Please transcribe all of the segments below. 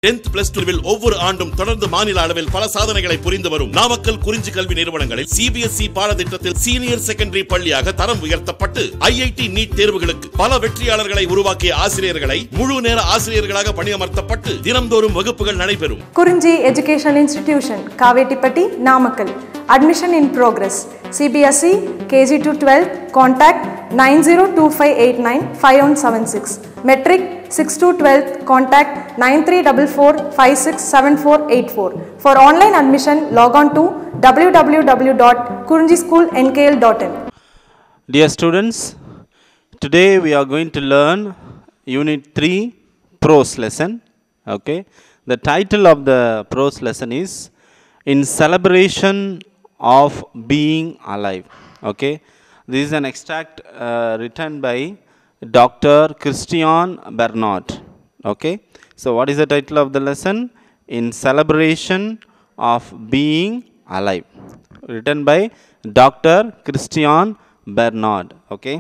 10th plus 2 will ஒவ்வொரு ஆண்டும் தொடர்ந்து மாநில அளவில் பல சாதனைகளை புரிந்து வரும் நாமக்கல் குறிஞ்சி கல்வி நிறுவனங்களில் CBSE பாடத்திட்டத்தில் சீனியர் செகண்டரி பள்ளியாக தரம் உயர்த்தப்பட்டு IIT நீட் தேர்வுகளுக்கு பல வெற்றியாளர்களை உருவாக்கிய ஆசிரியர்களை முழு நேர ஆசிரியர்களாக பணியமர்த்தப்பட்டு தினம்தோறும் வகுப்புகள் நடைபெறும். குறிஞ்சி educational institution Kavettipatti Namakkal. Admission in progress. CBSE KG to 12 contact 9025895176. Metric 6 to 12 contact 9344567484. For online admission log on to www.kurinjischoolnkl.in. Dear students, today we are going to learn Unit 3 prose lesson. Okay, the title of the prose lesson is In Celebration of Being Alive. Okay, this is an extract written by Dr. Christian Bernard. Okay, so what is the title of the lesson? In Celebration of Being Alive, written by Dr. Christian Bernard. Okay,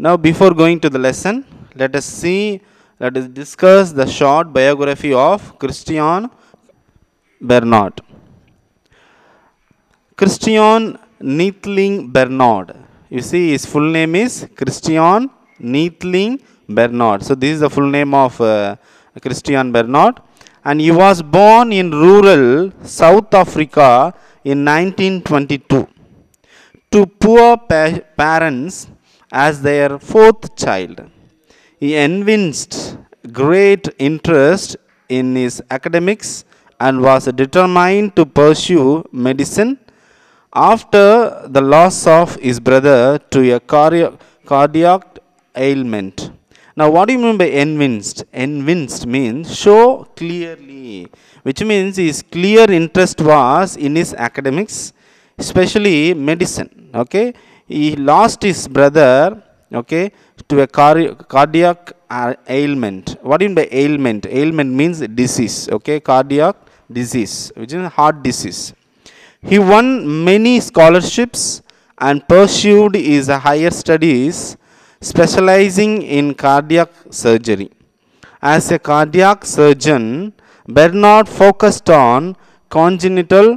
now before going to the lesson, let us discuss the short biography of Christian Bernard. Christian Neethling Bernard. You see, his full name is Christian Neethling Bernard. So this is the full name of Christian Bernard, and he was born in rural South Africa in 1922 to poor parents as their fourth child. He evinced great interest in his academics and was determined to pursue medicine after the loss of his brother to a cardiac ailment. Now, what do you mean by evinced? Evinced means show clearly, which means his clear interest was in his academics, especially medicine. Okay, he lost his brother, okay, to a cardiac ailment. What do you mean by ailment? Ailment means disease. Okay, cardiac disease, which is heart disease. He won many scholarships and pursued his higher studies, specializing in cardiac surgery. As a cardiac surgeon, Bernard focused on congenital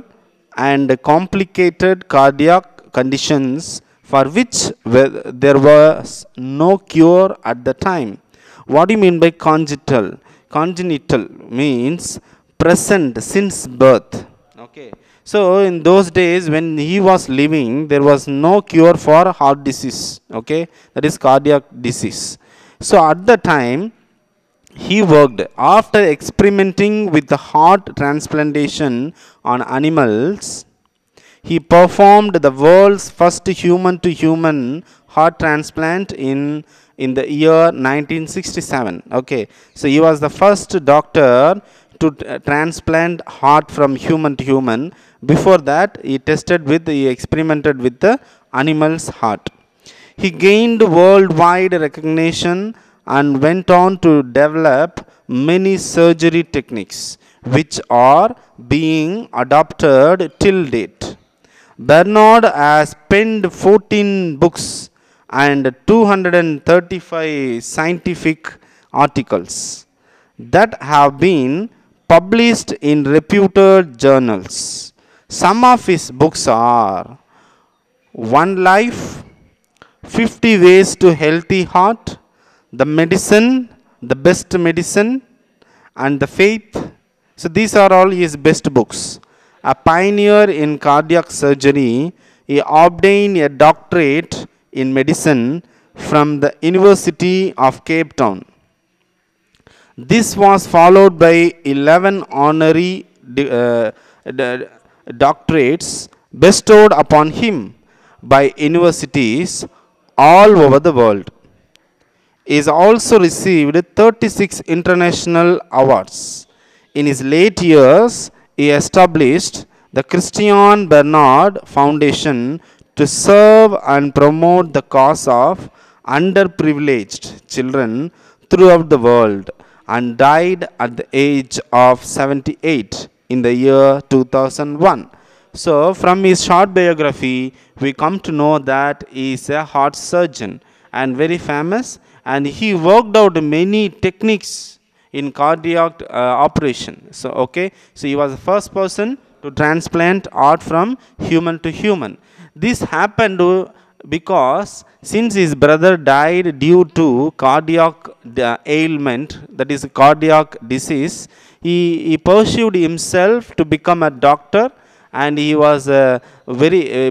and complicated cardiac conditions for which there was no cure at the time. What do you mean by congenital? Congenital means present since birth. Okay. So in those days when he was living, there was no cure for heart disease. Okay, that is cardiac disease. So at the time he worked, after experimenting with the heart transplantation on animals, he performed the world's first human to human heart transplant in the year 1967. Okay, so he was the first doctor to transplant heart from human to human. Before that, he experimented with the animal's heart. He gained worldwide recognition and went on to develop many surgery techniques which are being adopted till date. Bernard has penned 14 books and 235 scientific articles that have been published in reputed journals. Some of his books are One Life, 50 Ways to Healthy Heart, The Medicine, The Best Medicine, and The Faith. So these are all his best books. A pioneer in cardiac surgery, he obtained a doctorate in medicine from the University of Cape Town. This was followed by 11 honorary doctorates bestowed upon him by universities all over the world. He has also received 36 international awards. In his late years, he established the Christian Bernard Foundation to serve and promote the cause of underprivileged children throughout the world, and died at the age of 78 in the year 2001. So from his short biography, we come to know that he is a heart surgeon and very famous, and he worked out many techniques in cardiac operation. So, okay, so he was the first person to transplant heart from human to human. This happened because since his brother died due to cardiac ailment, that is cardiac disease, he pursued himself to become a doctor, and he was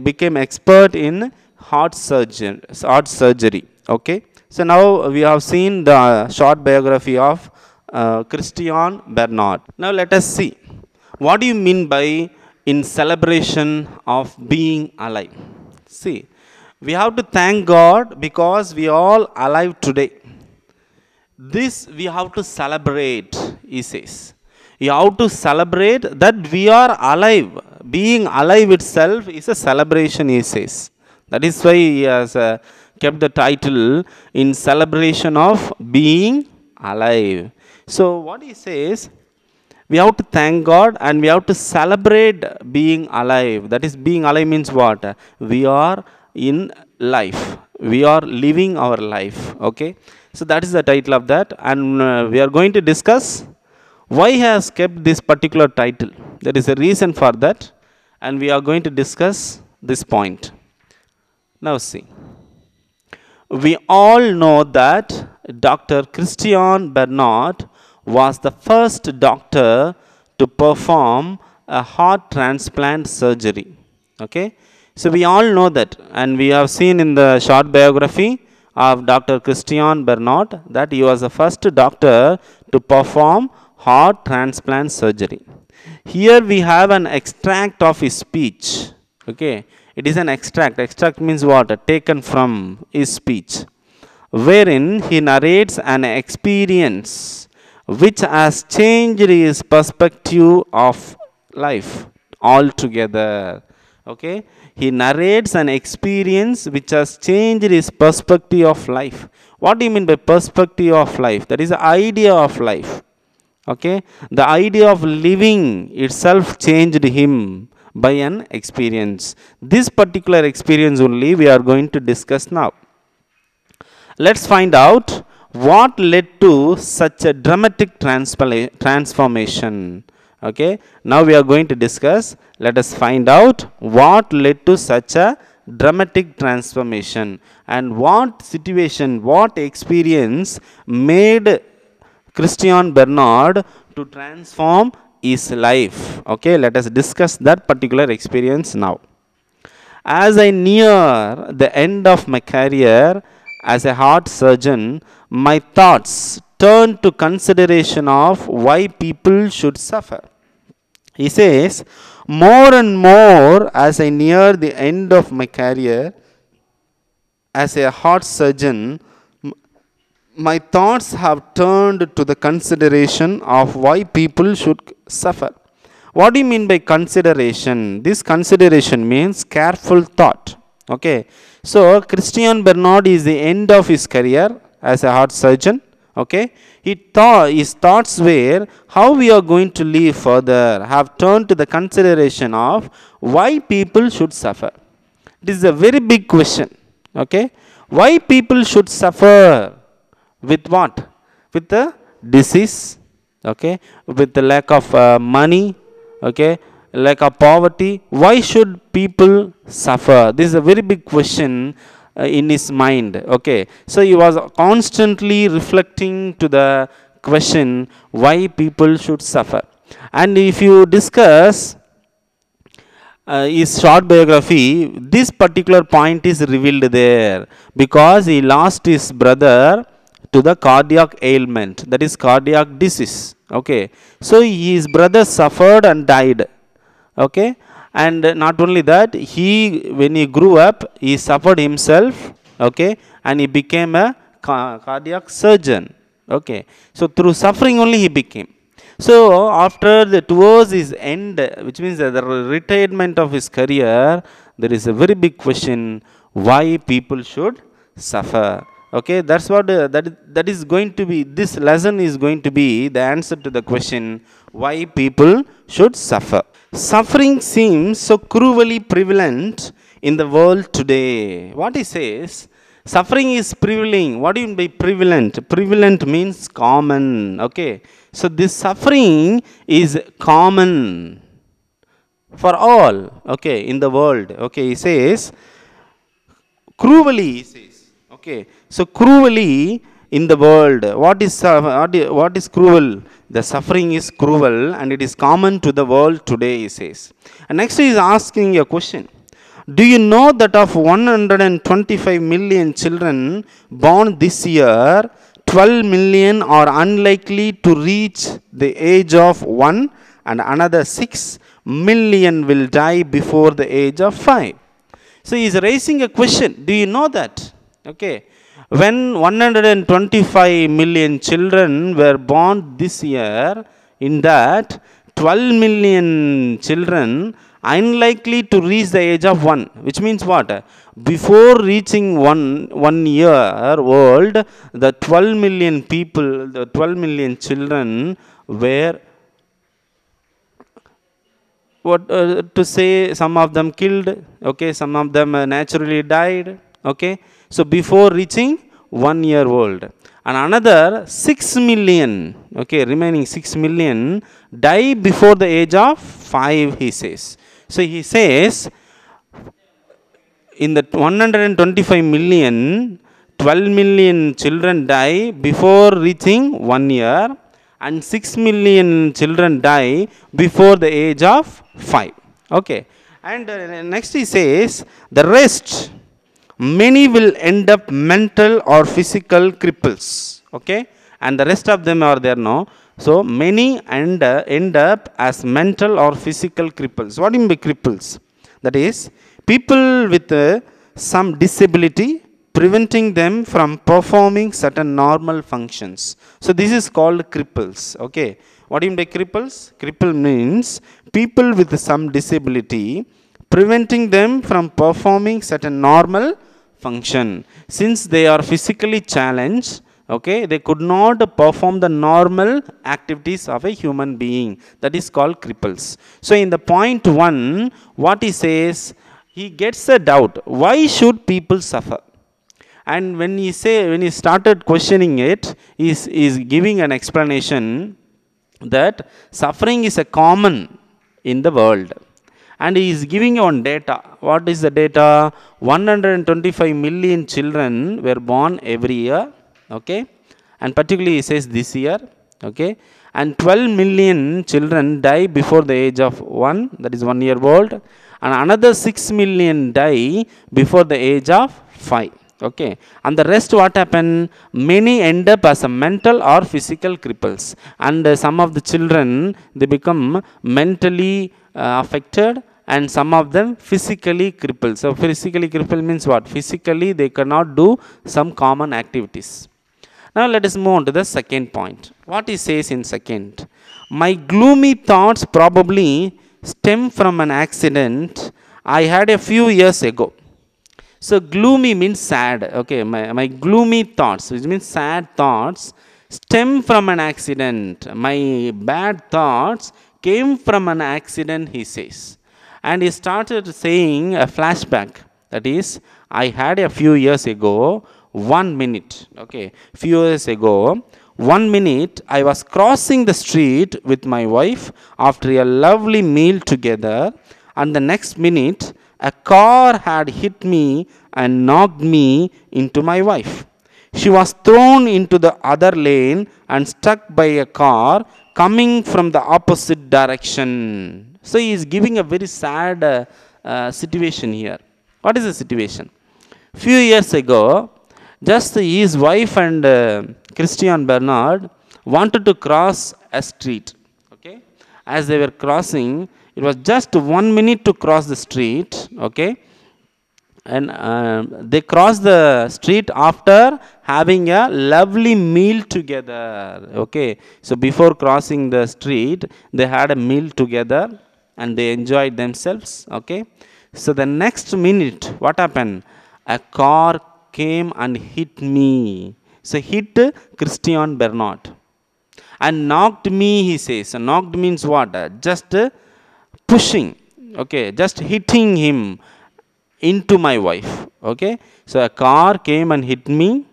became expert in heart surgery. Okay, so now we have seen the short biography of Christian Bernard. Now let us see, what do you mean by in celebration of being alive? See, we have to thank God because we are all alive today. This we have to celebrate, he says. You have to celebrate that we are alive. Being alive itself is a celebration, he says. That is why he has kept the title in celebration of being alive. So what he says, we have to thank God and we have to celebrate being alive. That is, being alive means what? We are in life. We are living our life. Okay. So that is the title of that, and we are going to discuss why he has kept this particular title. There is a reason for that, and we are going to discuss this point. Now see, we all know that Dr. Christian Bernard was the first doctor to perform a heart transplant surgery. Okay, so we all know that, and we have seen in the short biography of Dr. Christian Bernard that he was the first doctor to perform heart transplant surgery. Here we have an extract of his speech. Okay, it is an extract. Extract means what? Taken from his speech, wherein he narrates an experience which has changed his perspective of life altogether. Okay, he narrates an experience which has changed his perspective of life. What do you mean by perspective of life? That is the idea of life. Okay, the idea of living itself changed him by an experience. This particular experience only we are going to discuss now. Let's find out what led to such a dramatic transformation. Okay, now we are going to discuss. Let us find out what led to such a dramatic transformation and what situation, what experience made Christian Bernard to transform his life. Okay, let us discuss that particular experience now. As I near the end of my career as a heart surgeon, my thoughts turn to consideration of why people should suffer. He says, more and more as I near the end of my career as a heart surgeon, my thoughts have turned to the consideration of why people should suffer. What do you mean by consideration? This consideration means careful thought. Okay, so Christian Bernard is the end of his career as a heart surgeon. Okay, his thoughts were how we are going to live further have turned to the consideration of why people should suffer. This is a very big question. Okay, why people should suffer? With what? With the disease. Okay, with the lack of money. Okay, lack of poverty. Why should people suffer? This is a very big question in his mind. Okay, so he was constantly reflecting to the question why people should suffer. And if you discuss his short biography, this particular point is revealed there because he lost his brother to the cardiac ailment, that is cardiac disease. Okay, so his brother suffered and died. Okay, and not only that, when he grew up, he suffered himself. Okay, and he became a cardiac surgeon. Okay, so through suffering only he became. So after towards his end, which means the retirement of his career, there is a very big question why people should suffer. Okay, that's what that is going to be. This lesson is going to be the answer to the question why people should suffer. Suffering seems so cruelly prevalent in the world today. What he says, suffering is prevalent. What do you mean by prevalent? Prevalent means common. Okay, So this suffering is common for all, okay, in the world. Okay, he says, cruelly, he says. Okay, so cruelly in the world, what is cruel? The suffering is cruel and it is common to the world today, he says. And next he is asking a question. Do you know that of 125 million children born this year, 12 million are unlikely to reach the age of 1 and another 6 million will die before the age of 5. So he is raising a question. Do you know that? Okay. When 125 million children were born this year, in that 12 million children unlikely to reach the age of 1, which means what? Before reaching 1 year old, the 12 million people, the 12 million children were, to say, some of them killed, okay, some of them naturally died, okay. So before reaching 1 year old, and another 6 million, okay, remaining 6 million die before the age of 5, he says. So he says, in the 125 million, 12 million children die before reaching 1 year, and 6 million children die before the age of 5. Okay. And next he says, the rest, many will end up mental or physical cripples. Okay. And the rest of them are there now. So many end up as mental or physical cripples. What do you mean by cripples? That is, people with some disability preventing them from performing certain normal functions. So this is called cripples. Okay. What do you mean by cripples? Cripple means people with some disability preventing them from performing certain normal function. Since they are physically challenged, okay, they could not perform the normal activities of a human being. That is called cripples. So in the point 1, what he says, he gets a doubt. Why should people suffer? And when he started questioning it, he is giving an explanation that suffering is a common in the world. And he is giving one data. What is the data? 125 million children were born every year. Okay. And particularly he says this year. Okay. And 12 million children die before the age of 1, that is 1 year old. And another 6 million die before the age of 5. Okay. And the rest, what happen? Many end up as a mental or physical cripples. And some of the children, they become mentally affected, and some of them physically crippled. So physically crippled means what? Physically they cannot do some common activities. Now let us move on to the second point. What he says in second? My gloomy thoughts probably stem from an accident I had a few years ago. So gloomy means sad. Okay, my gloomy thoughts, which means sad thoughts, stem from an accident. My bad thoughts came from an accident, he says. And he started saying a flashback. That is, I had a few years ago, 1 minute. Okay, few years ago, 1 minute, I was crossing the street with my wife after a lovely meal together. And the next minute, a car had hit me and knocked me into my wife. She was thrown into the other lane and struck by a car coming from the opposite direction. So he is giving a very sad situation here. What is the situation? Few years ago, just his wife and Christian Bernard wanted to cross a street. Okay, as they were crossing, it was just 1 minute to cross the street. Okay, and they crossed the street after having a lovely meal together. Okay, so before crossing the street, they had a meal together and they enjoyed themselves. Okay, so the next minute, what happened? A car came and hit me. So hit Christian Bernard and knocked me, he says. So knocked means what? Just pushing. Okay, just hitting him into my wife. Okay, so a car came and hit me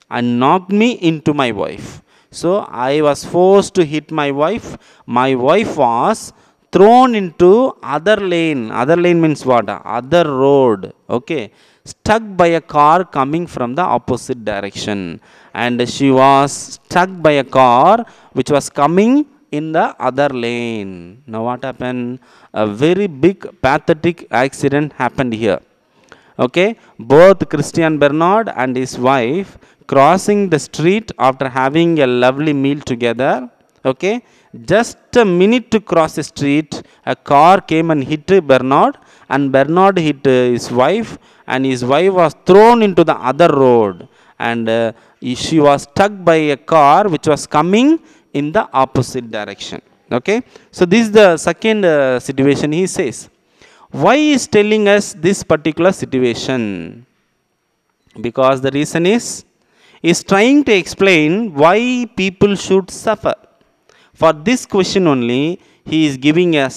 and knocked me into my wife. So I was forced to hit my wife. My wife was thrown into other lane. Other lane means what? Other road. Okay. Struck by a car coming from the opposite direction. And she was struck by a car which was coming in the other lane. Now what happened? A very big pathetic accident happened here. Okay, both Christian Bernard and his wife crossing the street after having a lovely meal together. Okay, just a minute to cross the street, a car came and hit Bernard, and Bernard hit his wife, and his wife was thrown into the other road, and she was struck by a car which was coming in the opposite direction. Okay, so this is the second situation he says. Why is telling us this particular situation? Because the reason is trying to explain why people should suffer. For this question only, he is giving a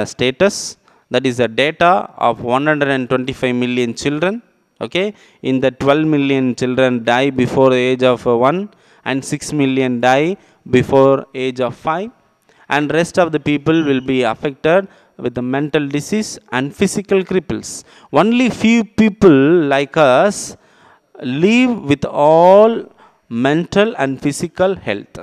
status, that is a data of 125 million children. Okay, in the 12 million children die before the age of 1, and 6 million die before age of 5, and rest of the people will be affected with the mental disease and physical cripples. Only few people like us live with all mental and physical health.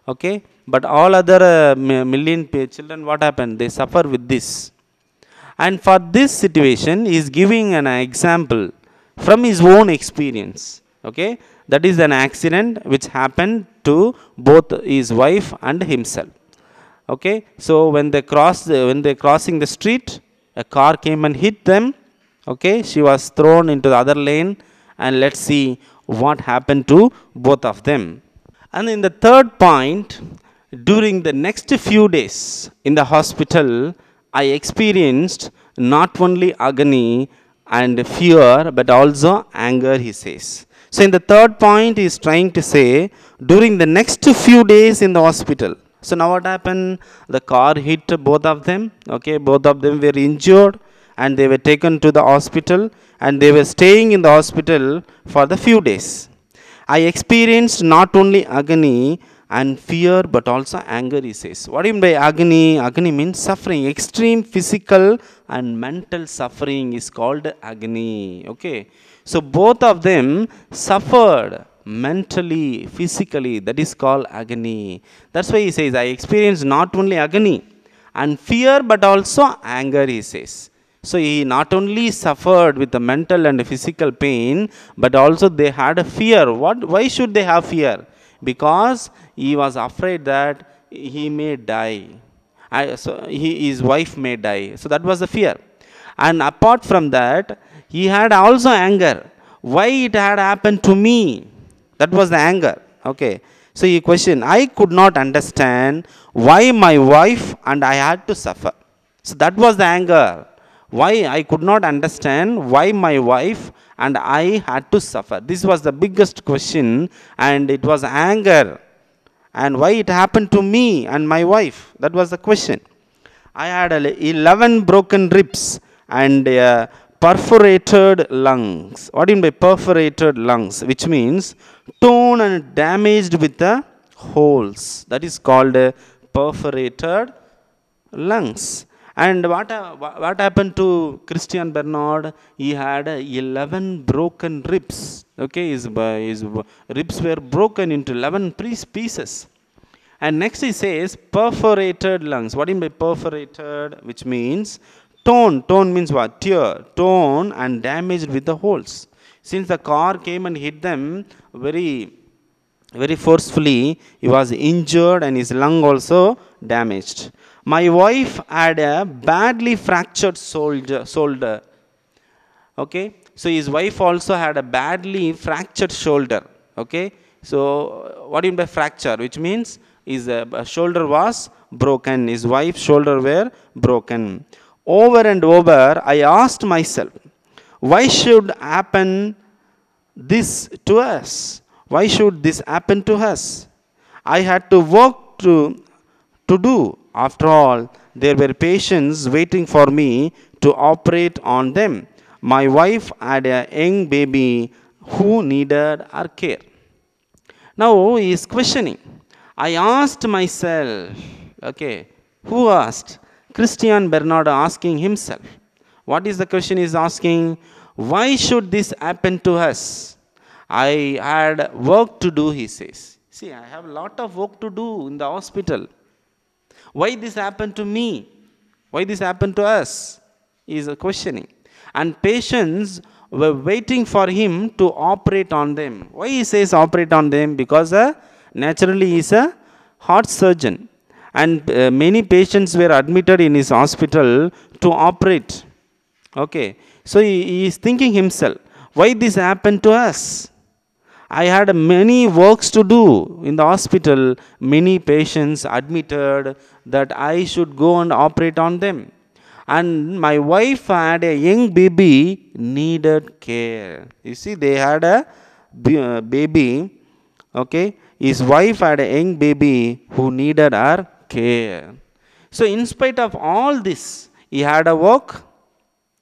Okay, but all other million children, what happened? They suffer with this. And for this situation, he is giving an example from his own experience. Okay, that is an accident which happened to both his wife and himself. Okay, so when they crossing the street, a car came and hit them. Okay, she was thrown into the other lane, and let's see what happened to both of them. And in the third point, during the next few days in the hospital, I experienced not only agony and fear but also anger, he says. So in the third point, he is trying to say during the next few days in the hospital. So now what happened? The car hit both of them. Okay, both of them were injured, and they were taken to the hospital, and they were staying in the hospital for the few days. I experienced not only agony and fear but also anger, he says. What do you mean by agony? Agony means suffering. Extreme physical and mental suffering is called agony. Okay, so both of them suffered mentally, physically. That is called agony. That's why he says, I experienced not only agony and fear but also anger, he says. So he not only suffered with the mental and physical pain, but also they had a fear. Why should they have fear? Because he was afraid that he may die. His wife may die. So that was the fear. And apart from that, he had also anger. Why it had happened to me? That was the anger. Okay. So he questioned, I could not understand why my wife and I had to suffer. So that was the anger. Why I could not understand why my wife and I had to suffer. This was the biggest question, and it was anger. And why it happened to me and my wife? That was the question. I had 11 broken ribs and perforated lungs. What do you mean by perforated lungs? Which means torn and damaged with the holes. That is called perforated lungs. And what happened to Christian Bernard? He had 11 broken ribs. Okay, his ribs were broken into 11 pieces. And next he says perforated lungs. What do you mean by perforated? Which means torn. Torn means what? Tear. Torn and damaged with the holes. Since the car came and hit them very forcefully, he was injured and his lung also damaged. My wife had a badly fractured shoulder. Okay, so his wife also had a badly fractured shoulder. Okay, so what do you mean by fracture? Which means his shoulder was broken. His wife's shoulder were broken. Over and over, I asked myself, why should happen this to us? Why should this happen to us? I had to work to do. After all, there were patients waiting for me to operate on them. My wife had a young baby who needed her care. Now he is questioning. I asked myself, okay, who asked? Christian Bernard asking himself. What is the question he is asking? Why should this happen to us? I had work to do, he says. See, I have a lot of work to do in the hospital. Why this happened to me? Why this happened to us? He is questioning. And patients were waiting for him to operate on them. Why he says operate on them? Because naturally he is a heart surgeon. And many patients were admitted in his hospital to operate. Okay. So he is thinking himself, why this happened to us? I had many works to do in the hospital. Many patients admitted that I should go and operate on them. And my wife had a young baby, needed care. You see, they had a baby. Okay. His wife had a young baby who needed her care. So in spite of all this, he had a work.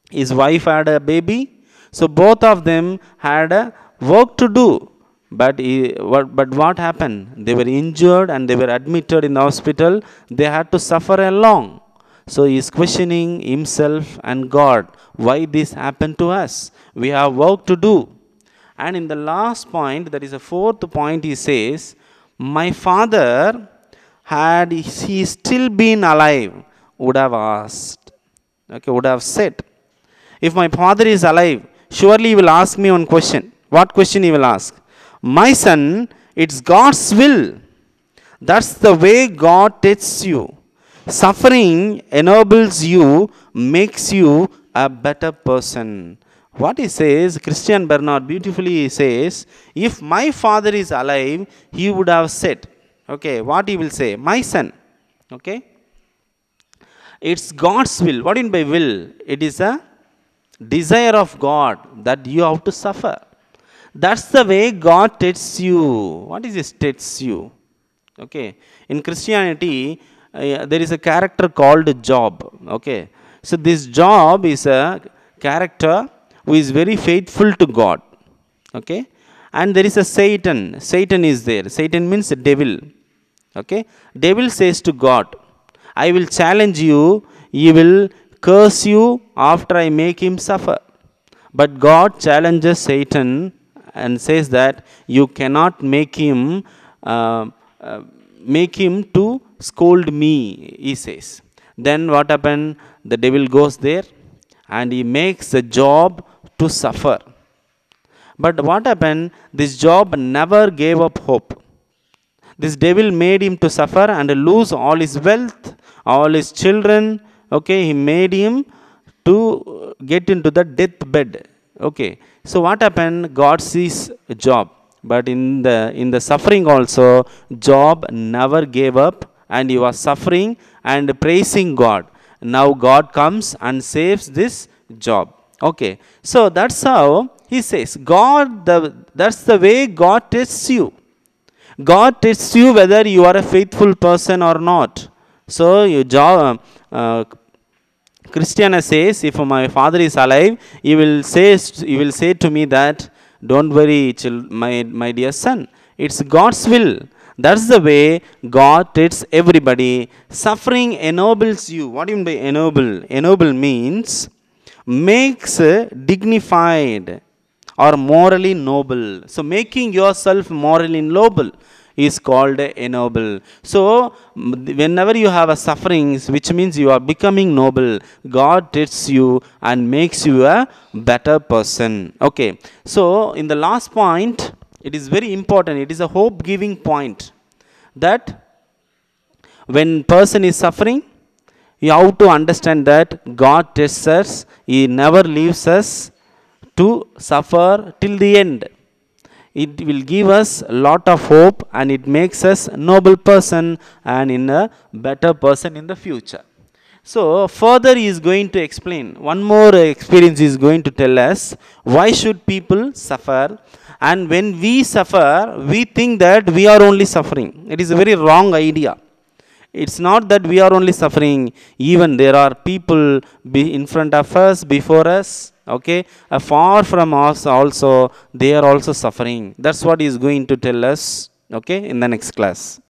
His wife had a baby. So both of them had a work to do. But what happened? They were injured and they were admitted in the hospital. They had to suffer along. So he is questioning himself and God. Why this happened to us? We have work to do. And in the last point, that is the fourth point, he says, my father, had he still been alive, would have asked. Okay, would have said. If my father is alive, surely he will ask me one question. What question he will ask? My son, it's God's will. That's the way God tests you. Suffering ennobles you, makes you a better person. What he says, Christian Bernard beautifully says, if my father is alive, he would have said, okay, what he will say? My son, okay, it's God's will. What do you mean by will? It is a desire of God that you have to suffer. That's the way God tests you. What is this tests you? Okay, in Christianity, there is a character called Job. Okay, so this Job is a character who is very faithful to God. Okay, and there is a Satan. Satan is there. Satan means devil. Okay, devil says to God, I will challenge you. He will curse you after I make him suffer. But God challenges Satan and says that you cannot make him to scold me, he says. Then what happened? The devil goes there and he makes the Job to suffer. But what happened? This Job never gave up hope. This devil made him to suffer and lose all his wealth, all his children. Okay, he made him to get into the deathbed. Okay, so what happened? God sees Job, but in the suffering also, Job never gave up and he was suffering and praising God. Now God comes and saves this Job. Okay, so that's how he says, that's the way God tests you. God tests you whether you are a faithful person or not. So Christiana says, if my father is alive, he will say to me that, don't worry, my dear son, it's God's will. That's the way God tests everybody. Suffering ennobles you. What do you mean by ennoble? Ennoble means makes dignified or morally noble. So making yourself morally noble is called ennoble. So whenever you have a sufferings, which means you are becoming noble, God tests you and makes you a better person. Okay, so in the last point, it is very important. It is a hope giving point that when person is suffering, you have to understand that God tests us. He never leaves us to suffer till the end. It will give us a lot of hope and it makes us a noble person and in a better person in the future. So further he is going to explain. One more experience he is going to tell us. Why should people suffer? And when we suffer, we think that we are only suffering. It is a very wrong idea. It's not that we are only suffering. Even there are people in front of us, before us. Okay, far from us also, they are also suffering. That's what he is going to tell us. okay, in the next class.